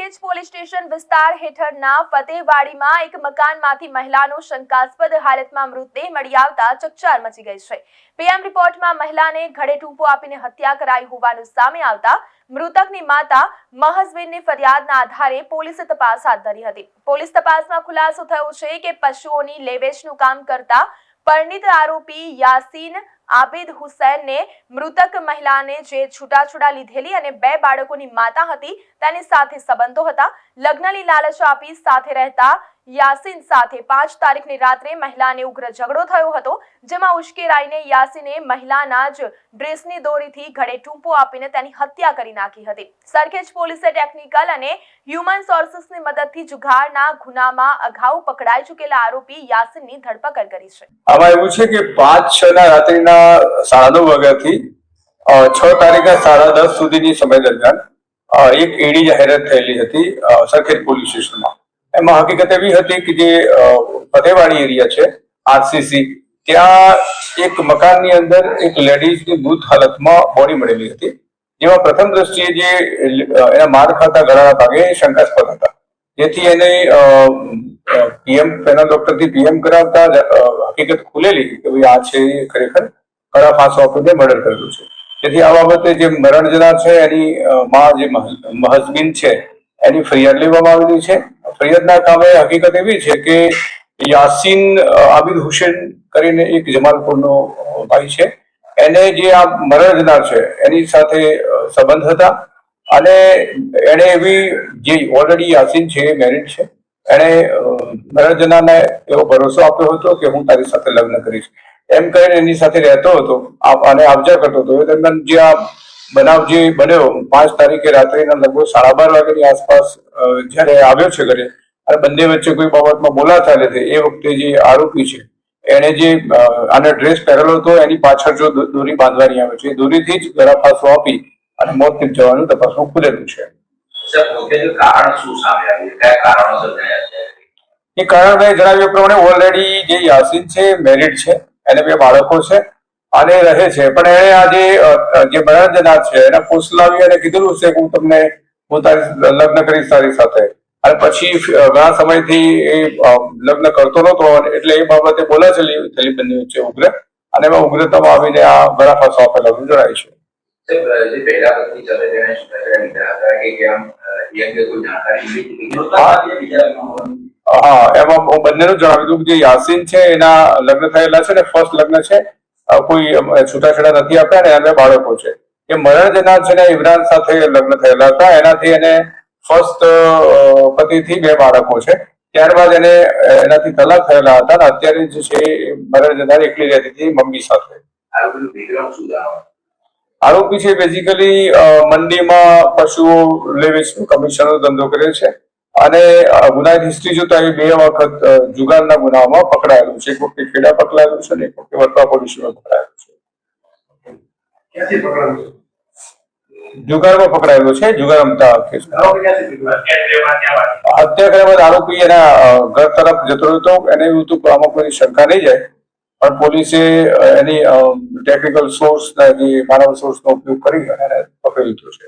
Sarkhej police station વિસ્તાર હેઠળના ફતેહવાડીમાં એક મકાનમાંથી મહિલાનો શંકાસ્પદ હાલતમાં મૃતદેહ મળી આવતા ચકચાર મચી ગઈ છે। પીએમ રિપોર્ટમાં મહિલાને ગળે ટૂંપો આપીને હત્યા કરાઈ હોવાનું સામે આવતા મૃતકની માતા મહસબીનની ફરિયાદના આધારે પોલીસે તપાસ હાથ ધરી હતી। પોલીસ તપાસમાં ખુલાસો થયો છે કે પશુઓની લેવેચનું કામ કરતા પરિણીત આરોપી યાસીન આબિદ હુસૈનને મૃતક મહિલાને જે છૂટાછૂટા લીધેલી અને 2 બાળકોની માતા હતી તેની સાથે સંબંધો હતા। લગ્નની લાલચ આપી સાથે રહેતા યાસીન સાથે 5 તારીખની રાત્રે મહિલાને ઉગ્ર ઝઘડો થયો હતો, જેમાં ઉશ્કેરાઈને યાસીને મહિલાના જ ડ્રેસની દોરીથી ગળે ટૂંપો આપીને તેની હત્યા કરી નાખી હતી। સરખેજ પોલીસે ટેકનિકલ અને હ્યુમન સોર્સિસની મદદથી જુગારના ગુનામાં અગાઉ પકડાઈ ચૂકેલા આરોપી યાસીનની ધરપકડ કરી છે। આમાં એવું છે કે 5/6 ના રાત્રિના 9:30 વાગ્યાથી 6 તારીખના 10:30 સુધીની સમય દરમિયાન એક એડી જાહેરાત થયેલી હતી સરખેજ પોલીસ સ્ટેશનમાં। એમાં હકીકત એવી હતી કે જે ફતેહવાડી એરિયા છે આરસીસી, ત્યાં એક મકાનની અંદર એક લેડીઝની મૃત હાલતમાં બોડી મળેલી હતી, જેમાં પ્રથમ દ્રષ્ટિએ જે એના માર ખાતા ગળાના ભાગે શંકાસ્પદ હતા, જેથી એને પીએમ પેનલ ડોક્ટરથી પીએમ કરાવતા હકીકત ખુલેલી કે ભાઈ આ છે ખરેખર ગળા ફાંસો આપીને મર્ડર કરેલું છે। તેથી આ બાબતે જે મરણ જનાર છે એની માં જે મહસબીન છે એની ફરિયાદ લેવામાં આવેલી છે। ફરિયાદના કામે હકીકત એવી છે કે યાસીન આબિદ હુસૈન કરીને એક જમાલપુરનો ભાઈ છે, એને જે આ મરણ જનાર છે એની સાથે સંબંધ હતા અને એને એવી જે ઓલરેડી યાસીન છે મેરિડ છે, એને મરણ જનારને એવો ભરોસો આપ્યો હતો કે હું તારી સાથે લગ્ન કરીશ એમ કહીને એની સાથે રહેતો હતો અને આવજા કરતો હતો। એ દરમિયાન જે આ બનાવ જે બન્યો 5 તારીખે રાત્રિના લગભગ 12:30 વાગ્યાની આસપાસ જયારે આવ્યો છે ઘરે અને બંને વચ્ચે કોઈ બાબતમાં બોલાચાલ હતી, એ વખતે જે આરોપી છે એને જે આને ડ્રેસ પહેરેલો હતો એની પાછળ જો દોરી બાંધવાની આવે છે, એ દોરીથી જ ગળા ફાંસો આપી અને મોત નિપજાવવાનું તપાસમાં ખુલેલું છે। એ કારણ મેં જણાવ્યા પ્રમાણે ઓલરેડી જે યાસીન છે મેરિડ છે, એને 2 બાળકો છે અને રહે છે, પણ એને આજે જે મરણ જનાર છે એને ફોસલાવી અને કીધેલું છે કે હું તારી લગ્ન કરીશ તારી સાથે, અને પછી ઘણા સમયથી એ લગ્ન કરતો નતો એટલે એ બાબતે બોલાચાલી થયેલી બંને વચ્ચે ઉગ્ર, અને એમાં ઉગ્રતામાં આવીને આ ગળા ફાંસો આપેલાનું જણાય છે। હા, એમાં હું બંનેનું જણાવી દઉં કે જે યાસીન છે એના લગ્ન થયેલા છે ને ફર્સ્ટ લગ્ન છે, કોઈ છૂટાછેડા નથી આપ્યા ને એને બાળકો છે। એ મરણ જનાર છે ને ઇમરાન સાથે લગ્ન થયેલા હતા, એનાથી એને ફર્સ્ટ પતિથી 2 બાળકો છે, ત્યારબાદ એને એનાથી તલાક થયેલા હતા અને અત્યારે જે છે મરણ જનાર એકલી રહેતી હતી મમ્મી સાથે। આરોપી છે બેઝિકલી મંડીમાં પશુઓ લેવેચનું કમિશનનો ધંધો કરે છે અને ગુનાહિત હિસ્ટ્રી જોતા એ 2 વખત જુગારના ગુનામાં પકડાયેલું છે। એક વખતે ખેડા પકડાયેલું છે અને એક વખતે વડપા પોલીસમાં પકડાયેલું છે। જુગારમાં પકડાયેલો છે, જુગાર રમતા હત્યા કર્યા બાદ આરોપી એના ઘર તરફ જતો હતો, એને એવું હતું કે આમાં કોઈ શંકા નહીં જાય, પણ પોલીસે એની ટેકનિકલ સોર્સ જે માનવ સોર્સનો ઉપયોગ કરી અને એને પકડી લીધો છે।